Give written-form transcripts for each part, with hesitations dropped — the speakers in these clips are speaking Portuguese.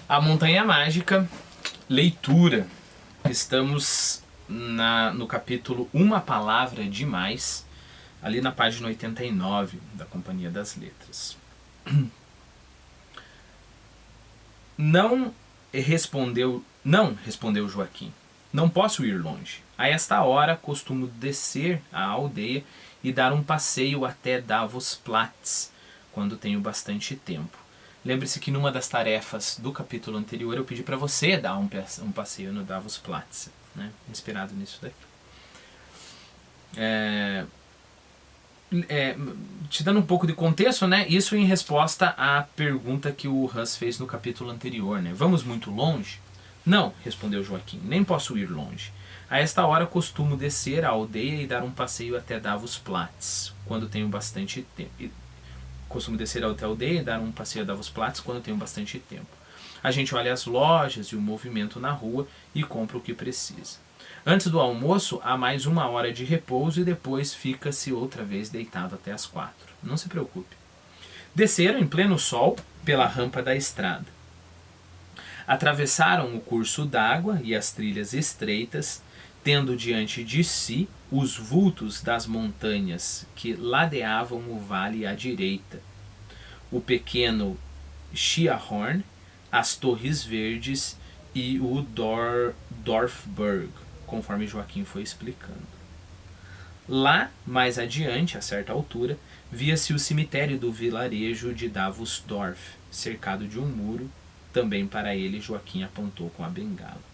A Montanha Mágica, leitura. Estamos no capítulo Uma Palavra Demais, ali na página 89 da Companhia das Letras. Não respondeu Joaquim. Não posso ir longe. A esta hora costumo descer à aldeia e dar um passeio até Davos Platz, quando tenho bastante tempo. Lembre-se que numa das tarefas do capítulo anterior eu pedi para você dar um passeio no Davos Platz, né? Inspirado nisso daqui. Te dando um pouco de contexto, né? Isso em resposta à pergunta que o Hus fez no capítulo anterior, né? Vamos muito longe? Não, respondeu Joaquim, nem posso ir longe. A esta hora costumo descer à aldeia e dar um passeio até Davos Platz, quando tenho bastante tempo. Costumo descer até a aldeia e dar um passeio a Davos Platz quando tenho bastante tempo. A gente olha as lojas e o movimento na rua e compra o que precisa. Antes do almoço, há mais 1 hora de repouso e depois fica-se outra vez deitado até as 4. Não se preocupe. Desceram em pleno sol pela rampa da estrada. Atravessaram o curso d'água e as trilhas estreitas, tendo diante de si os vultos das montanhas que ladeavam o vale à direita, o pequeno Schiahorn, as Torres Verdes e o Dorfberg, conforme Joaquim foi explicando. Lá, mais adiante, a certa altura, via-se o cemitério do vilarejo de Davosdorf, cercado de um muro. Também para ele Joaquim apontou com a bengala.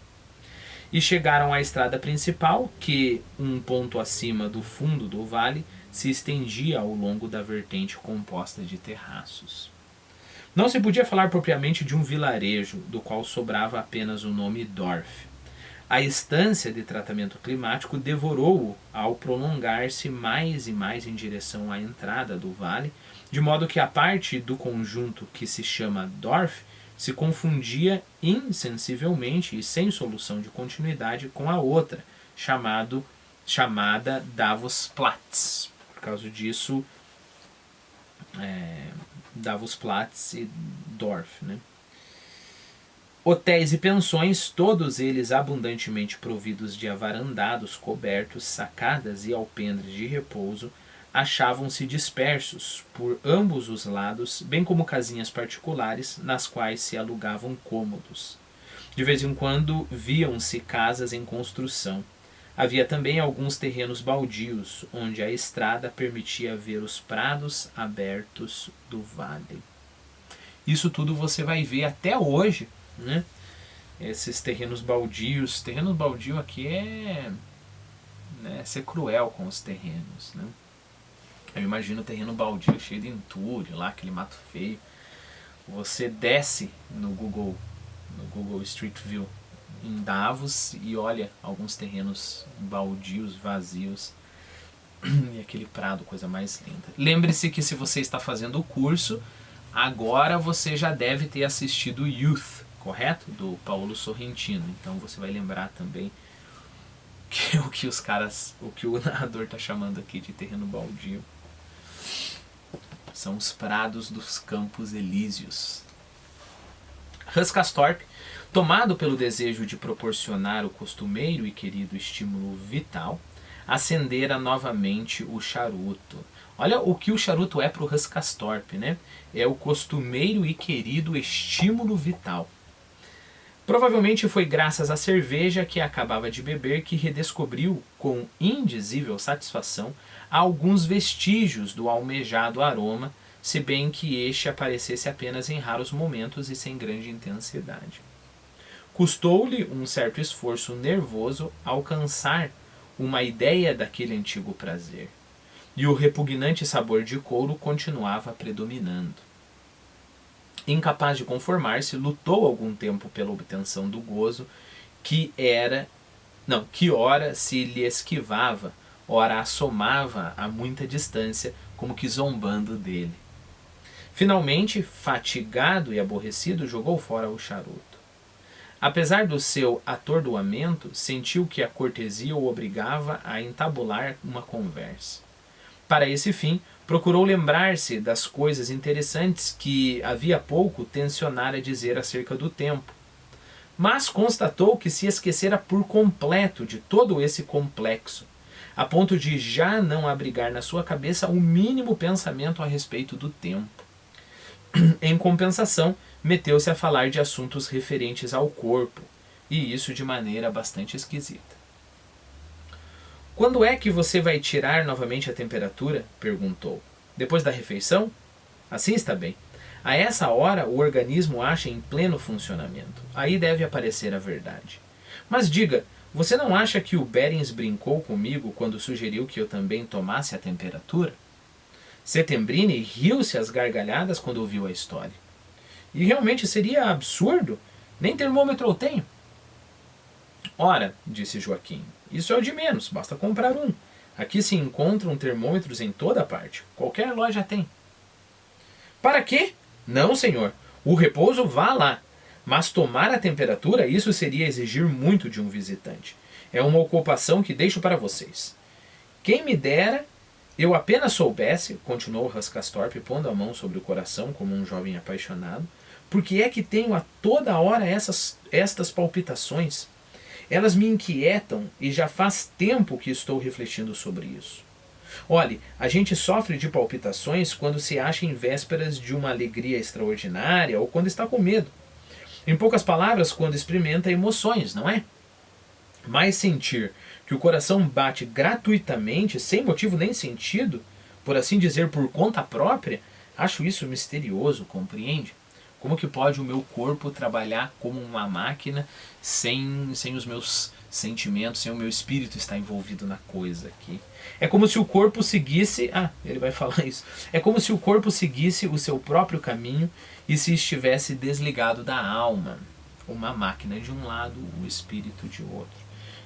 E chegaram à estrada principal, que, um ponto acima do fundo do vale, se estendia ao longo da vertente composta de terraços. Não se podia falar propriamente de um vilarejo, do qual sobrava apenas o nome Dorf. A estância de tratamento climático devorou-o ao prolongar-se mais e mais em direção à entrada do vale, de modo que a parte do conjunto que se chama Dorf se confundia insensivelmente e sem solução de continuidade com a outra, chamada Davos Platz. Por causa disso, Davos Platz e Dorf, né? Hotéis e pensões, todos eles abundantemente providos de avarandados, cobertos, sacadas e alpendres de repouso, achavam-se dispersos por ambos os lados, bem como casinhas particulares nas quais se alugavam cômodos. De vez em quando viam-se casas em construção. Havia também alguns terrenos baldios, onde a estrada permitia ver os prados abertos do vale. Isso tudo você vai ver até hoje, né? Esses terrenos baldios. Terreno baldio aqui é ser cruel com os terrenos, né? Eu imagino o terreno baldio cheio de entulho, lá, aquele mato feio. Você desce no Google Street View em Davos e olha alguns terrenos baldios, vazios. E aquele prado, coisa mais linda. Lembre-se que se você está fazendo o curso, agora você já deve ter assistido Youth, correto? Do Paulo Sorrentino. Então você vai lembrar também o que o narrador está chamando aqui de terreno baldio. São os prados dos Campos Elíseos. Hus Castorp, tomado pelo desejo de proporcionar o costumeiro e querido estímulo vital, acendera novamente o charuto. Olha o que o charuto é para o Hus Castorp, né? É o costumeiro e querido estímulo vital. Provavelmente foi graças à cerveja que acabava de beber que redescobriu, com indizível satisfação, alguns vestígios do almejado aroma, se bem que este aparecesse apenas em raros momentos e sem grande intensidade. Custou-lhe um certo esforço nervoso alcançar uma ideia daquele antigo prazer, e o repugnante sabor de couro continuava predominando. Incapaz de conformar-se, lutou algum tempo pela obtenção do gozo que ora se lhe esquivava, ora assomava a muita distância, como que zombando dele. Finalmente, fatigado e aborrecido, jogou fora o charuto. Apesar do seu atordoamento, sentiu que a cortesia o obrigava a entabular uma conversa. Para esse fim, Procurou lembrar-se das coisas interessantes que havia pouco tencionara dizer acerca do tempo, mas constatou que se esquecera por completo de todo esse complexo, a ponto de já não abrigar na sua cabeça o mínimo pensamento a respeito do tempo. Em compensação, meteu-se a falar de assuntos referentes ao corpo, e isso de maneira bastante esquisita. Quando é que você vai tirar novamente a temperatura? Perguntou. Depois da refeição? Assim está bem. A essa hora o organismo acha em pleno funcionamento. Aí deve aparecer a verdade. Mas diga, você não acha que o Berens brincou comigo quando sugeriu que eu também tomasse a temperatura? Settembrini riu-se às gargalhadas quando ouviu a história. E realmente seria absurdo. Nem termômetro eu tenho. Ora, disse Joaquim, isso é o de menos, basta comprar um. Aqui se encontram termômetros em toda parte. Qualquer loja tem. Para quê? Não, senhor. O repouso vá lá. Mas tomar a temperatura, isso seria exigir muito de um visitante. É uma ocupação que deixo para vocês. Quem me dera eu apenas soubesse, continuou Rascastorp, pondo a mão sobre o coração como um jovem apaixonado, porque é que tenho a toda hora estas palpitações. Elas me inquietam e já faz tempo que estou refletindo sobre isso. Olhe, a gente sofre de palpitações quando se acha em vésperas de uma alegria extraordinária ou quando está com medo. Em poucas palavras, quando experimenta emoções, não é? Mas sentir que o coração bate gratuitamente, sem motivo nem sentido, por assim dizer, por conta própria, acho isso misterioso, compreende? Como que pode o meu corpo trabalhar como uma máquina sem os meus sentimentos, sem o meu espírito estar envolvido na coisa aqui? É como se o corpo seguisse... ele vai falar isso. É como se o corpo seguisse o seu próprio caminho e se estivesse desligado da alma. Uma máquina de um lado, o espírito de outro.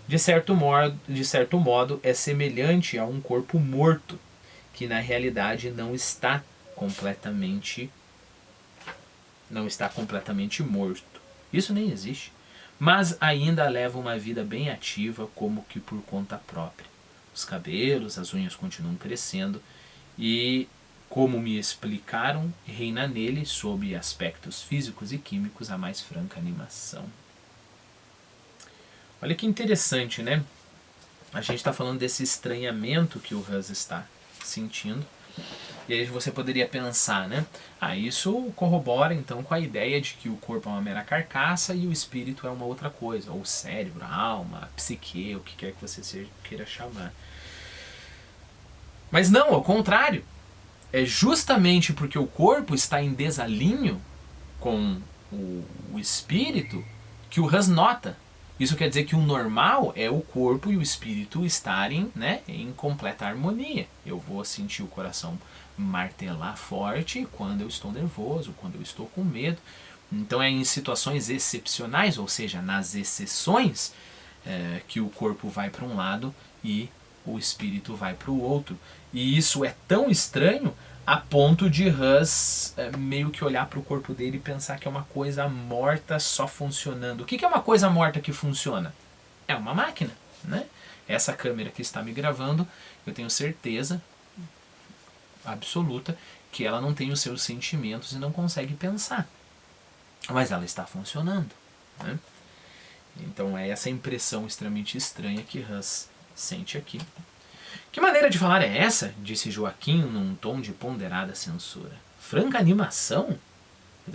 De certo modo, é semelhante a um corpo morto, que na realidade não está completamente morto. Isso nem existe. Mas ainda leva uma vida bem ativa, como que por conta própria. Os cabelos, as unhas continuam crescendo e, como me explicaram, reina nele, sob aspectos físicos e químicos, a mais franca animação. Olha que interessante, né? A gente está falando desse estranhamento que o Hus está sentindo. E aí você poderia pensar, né? Isso corrobora então com a ideia de que o corpo é uma mera carcaça e o espírito é uma outra coisa. Ou o cérebro, a alma, a psique, o que quer que você queira chamar. Mas não, ao contrário. É justamente porque o corpo está em desalinho com o espírito que o Hus nota. Isso quer dizer que o normal é o corpo e o espírito estarem, né, em completa harmonia. Eu vou sentir o coração martelar forte quando eu estou nervoso, quando eu estou com medo. Então é em situações excepcionais, ou seja, nas exceções, que o corpo vai para um lado e o espírito vai para o outro. E isso é tão estranho a ponto de Hus meio que olhar para o corpo dele e pensar que é uma coisa morta só funcionando. O que é uma coisa morta que funciona? É uma máquina, né? Essa câmera que está me gravando, eu tenho certeza absoluta que ela não tem os seus sentimentos e não consegue pensar. Mas ela está funcionando, né? Então é essa impressão extremamente estranha que Hus sente aqui. Que maneira de falar é essa? Disse Joaquim num tom de ponderada censura. Franca animação?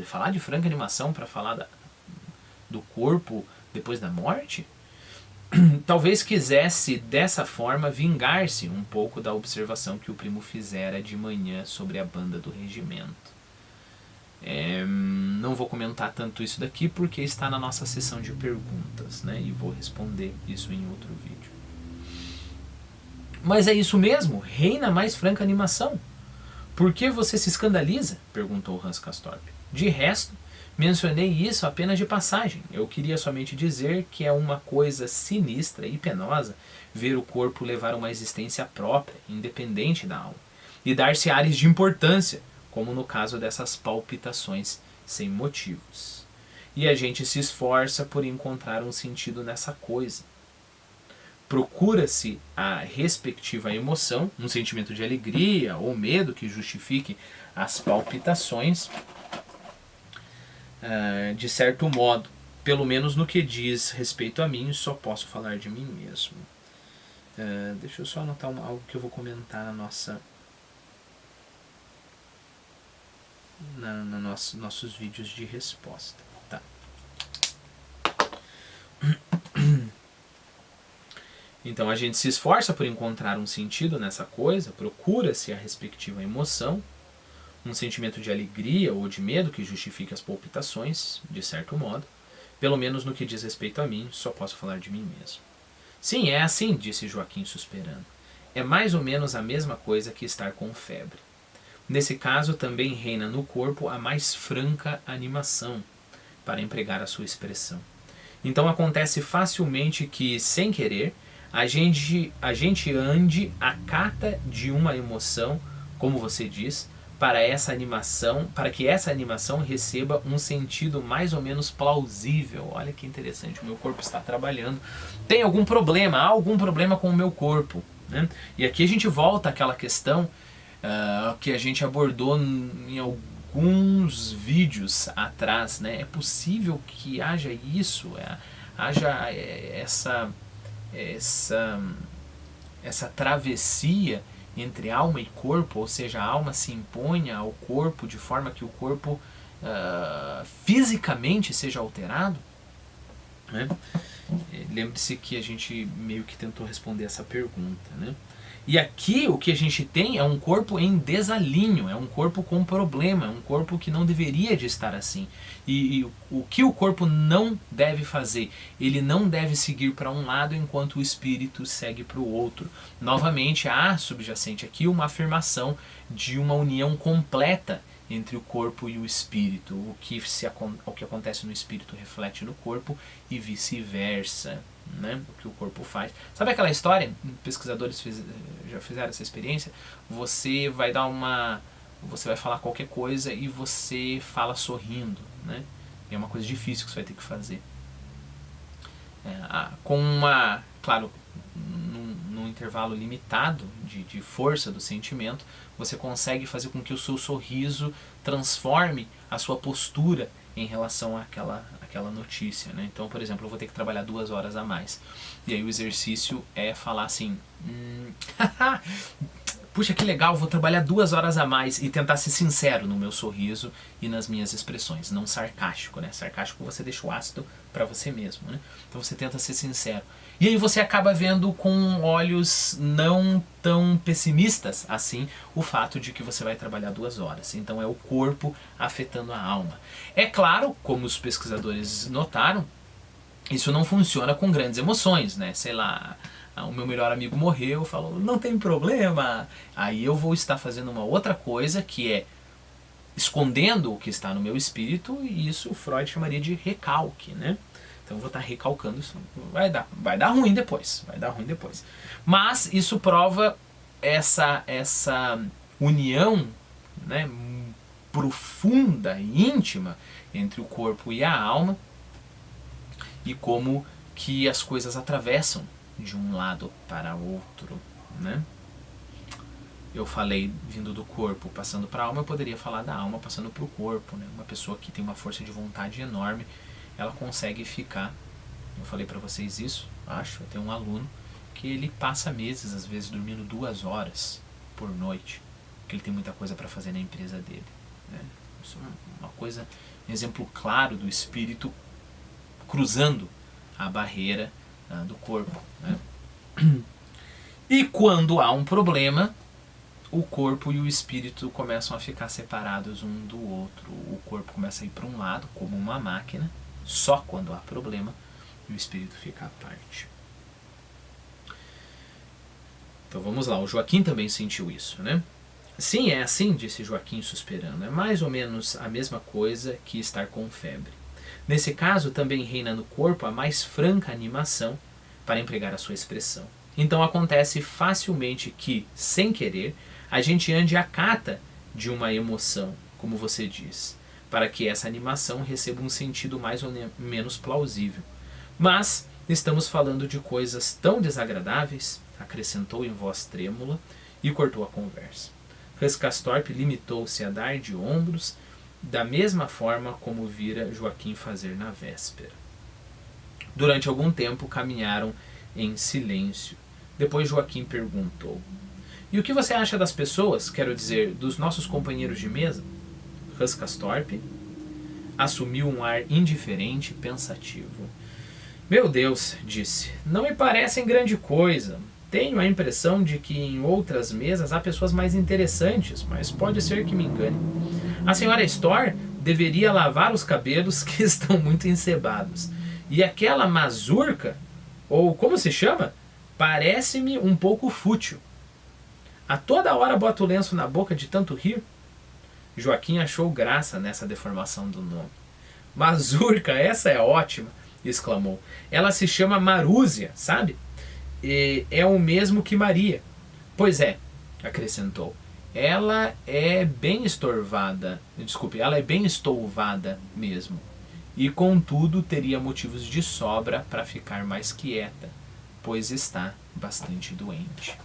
Falar de franca animação para falar do corpo depois da morte? Talvez quisesse dessa forma vingar-se um pouco da observação que o primo fizera de manhã sobre a banda do regimento. Não vou comentar tanto isso daqui porque está na nossa sessão de perguntas, né? E vou responder isso em outro vídeo. Mas é isso mesmo? Reina a mais franca animação. Por que você se escandaliza? Perguntou Hans Castorp. De resto, mencionei isso apenas de passagem. Eu queria somente dizer que é uma coisa sinistra e penosa ver o corpo levar uma existência própria, independente da alma, e dar-se ares de importância, como no caso dessas palpitações sem motivos. E a gente se esforça por encontrar um sentido nessa coisa. procura-se a respectiva emoção, um sentimento de alegria ou medo que justifique as palpitações, de certo modo, pelo menos no que diz respeito a mim, só posso falar de mim mesmo. Deixa eu só anotar algo que eu vou comentar nossos vídeos de resposta. Tá. Então a gente se esforça por encontrar um sentido nessa coisa, procura-se a respectiva emoção, um sentimento de alegria ou de medo que justifique as palpitações, de certo modo, pelo menos no que diz respeito a mim, só posso falar de mim mesmo. Sim, é assim, disse Joaquim suspirando. É mais ou menos a mesma coisa que estar com febre. Nesse caso também reina no corpo a mais franca animação, para empregar a sua expressão. Então acontece facilmente que, sem querer, a gente ande à cata de uma emoção, como você diz, para que essa animação receba um sentido mais ou menos plausível. Olha que interessante, o meu corpo está trabalhando. Tem algum problema, há algum problema com o meu corpo, né? E aqui a gente volta àquela questão que a gente abordou em alguns vídeos atrás, né? É possível que haja isso, haja essa travessia entre alma e corpo, ou seja, a alma se imponha ao corpo de forma que o corpo fisicamente seja alterado, né? Lembre-se que a gente meio que tentou responder essa pergunta, né? E aqui o que a gente tem é um corpo em desalinho, é um corpo com problema, é um corpo que não deveria de estar assim. E o que o corpo não deve fazer? Ele não deve seguir para um lado enquanto o espírito segue para o outro. Novamente, há subjacente aqui uma afirmação de uma união completa entre o corpo e o espírito. O que acontece no espírito reflete no corpo e vice-versa, né? O que o corpo faz. Sabe aquela história? Pesquisadores já fizeram essa experiência. Você vai falar qualquer coisa e você fala sorrindo, né? E é uma coisa difícil que você vai ter que fazer. Claro, num intervalo limitado de força do sentimento, você consegue fazer com que o seu sorriso transforme a sua postura em relação àquela notícia, né? Então, por exemplo, eu vou ter que trabalhar 2 horas a mais. E aí o exercício é falar assim... puxa, que legal, vou trabalhar 2 horas a mais, e tentar ser sincero no meu sorriso e nas minhas expressões, não sarcástico, né? Sarcástico você deixa o ácido para você mesmo, né? Então você tenta ser sincero. E aí você acaba vendo com olhos não tão pessimistas assim o fato de que você vai trabalhar 2 horas. Então é o corpo afetando a alma. É claro, como os pesquisadores notaram, isso não funciona com grandes emoções, né? Sei lá, o meu melhor amigo morreu, falou, não tem problema. Aí eu vou estar fazendo uma outra coisa, que é escondendo o que está no meu espírito, e isso o Freud chamaria de recalque, né? Então eu vou estar recalcando isso. Vai dar ruim depois. Mas isso prova essa união, né, profunda e íntima entre o corpo e a alma, e como que as coisas atravessam de um lado para outro, né? Eu falei vindo do corpo passando para a alma, eu poderia falar da alma passando para o corpo, né? Uma pessoa que tem uma força de vontade enorme, ela consegue ficar, eu falei para vocês isso, acho, eu tenho um aluno que ele passa meses, às vezes, dormindo 2 horas por noite, porque ele tem muita coisa para fazer na empresa dele, né? Isso é uma coisa, um exemplo claro do espírito cruzando a barreira do corpo, né? E quando há um problema, o corpo e o espírito começam a ficar separados um do outro. O corpo começa a ir para um lado, como uma máquina, só quando há problema, e o espírito fica à parte. Então vamos lá, o Joaquim também sentiu isso, né? Sim, é assim, disse Joaquim suspirando. É mais ou menos a mesma coisa que estar com febre. Nesse caso, também reina no corpo a mais franca animação, para empregar a sua expressão. Então acontece facilmente que, sem querer, a gente ande à cata de uma emoção, como você diz, para que essa animação receba um sentido mais ou menos plausível. Mas Estamos falando de coisas tão desagradáveis, acrescentou em voz trêmula, e cortou a conversa. Rascastorp limitou-se a dar de ombros, da mesma forma como vira Joaquim fazer na véspera. Durante algum tempo caminharam em silêncio. Depois Joaquim perguntou: "E o que você acha das pessoas, quero dizer, dos nossos companheiros de mesa?" Rascastorp assumiu um ar indiferente e pensativo. "Meu Deus", disse, "não me parecem grande coisa. Tenho a impressão de que em outras mesas há pessoas mais interessantes, mas pode ser que me engane. A senhora Storr deveria lavar os cabelos que estão muito encebados. E aquela mazurca, ou como se chama, parece-me um pouco fútil. A toda hora bota o lenço na boca de tanto rir." Joaquim achou graça nessa deformação do nome. "Mazurca, essa é ótima!" exclamou. "Ela se chama Marúzia, sabe? E é o mesmo que Maria." "Pois é", acrescentou. Ela é bem estouvada mesmo. E contudo teria motivos de sobra para ficar mais quieta, pois está bastante doente."